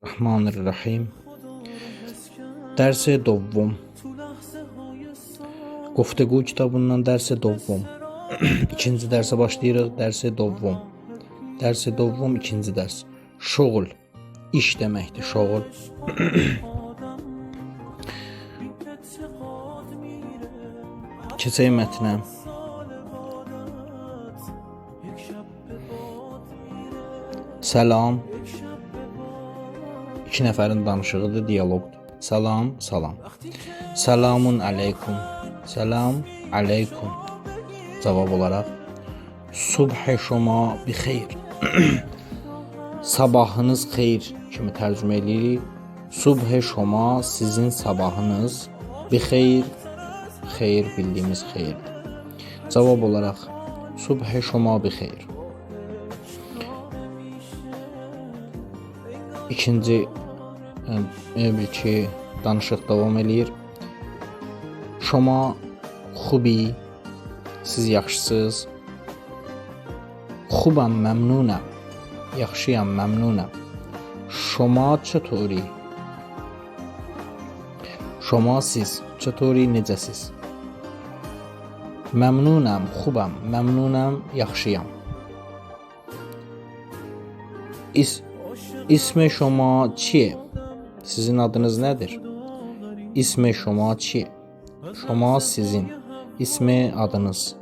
Bismillahirrahmanirrahim. Dərsi dovvum. Guftəqu kitabından dərsi dovvum. İkinci dərsə başlayırıq. Dərsi dovvum. Dərsi dovvum ikinci dərs. Şoğul. İş deməkdir, şoğul. Keçək mətnə. Salam. İki nəfərin danışığıdır, dialoqdur. Salam, salam. Selamun aleykum. Salam aleykum. Cavab olaraq Subh-i şoma bi xeyr. Sabahınız xeyr kimi tərcümə edirik. Subh-i şoma sizin sabahınız bi xeyr. Xeyr bildiyimiz xeyirdir. Cavab olaraq Subh-i şoma bi xeyr. İkinci danışıq davam eləyir. Şoma xubi, siz yaxşısınız. Xubam, məmnunam. Yaxşıyam, məmnunam. Şoma çətori? Şoma siz çətori, necəsiz? Məmnunam, xubam, məmnunam, yaxşıyam. İsmi şoma çiye? Sizin adınız nədir? İsmi şoma çiye? Şoma sizin. İsmi adınız.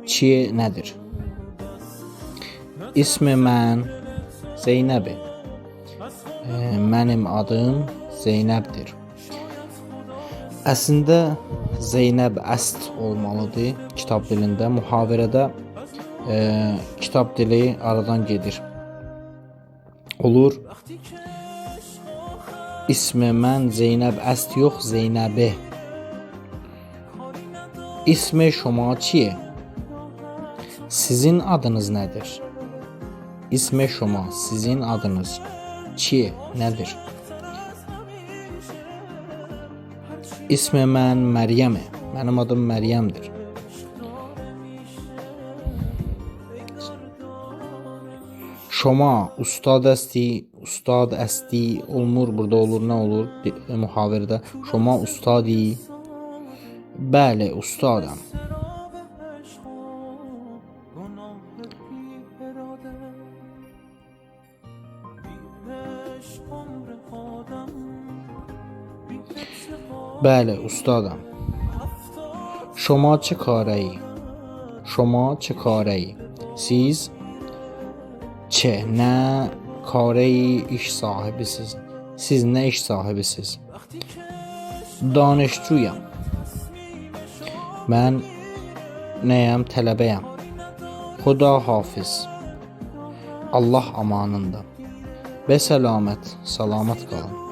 Çiye nədir? İsmi mən Zeynəbi. Mənim adım Zeynəbdir. Əslində Zeynəb əst olmalıdır kitab dilində. Muhavirədə kitab dili aradan gedir. Olur. İsmi mən Zeynəb əst yox, Zeynəbi. İsmi şoma çiye? Sizin adınız nədir? İsmi şoma, sizin adınız çiye, nədir? İsmi mən Məryəmi. Mənim adım Məryəmdir. Şoma ustad əsti olmur, burada olur, nə olur? Muhavirədə şoma ustadi. Bəli, ustadam. Bəli, ustadam. Şoma çə karəyi? Şoma çə karəyi? Siz çə, nə kareyi iş sahibisiz? Siz nə iş sahibisiz? Danışçuyam. Mən nəyəm? Tələbəyəm. Xuda hafiz. Allah amanında. Və səlamət, salamat qalın.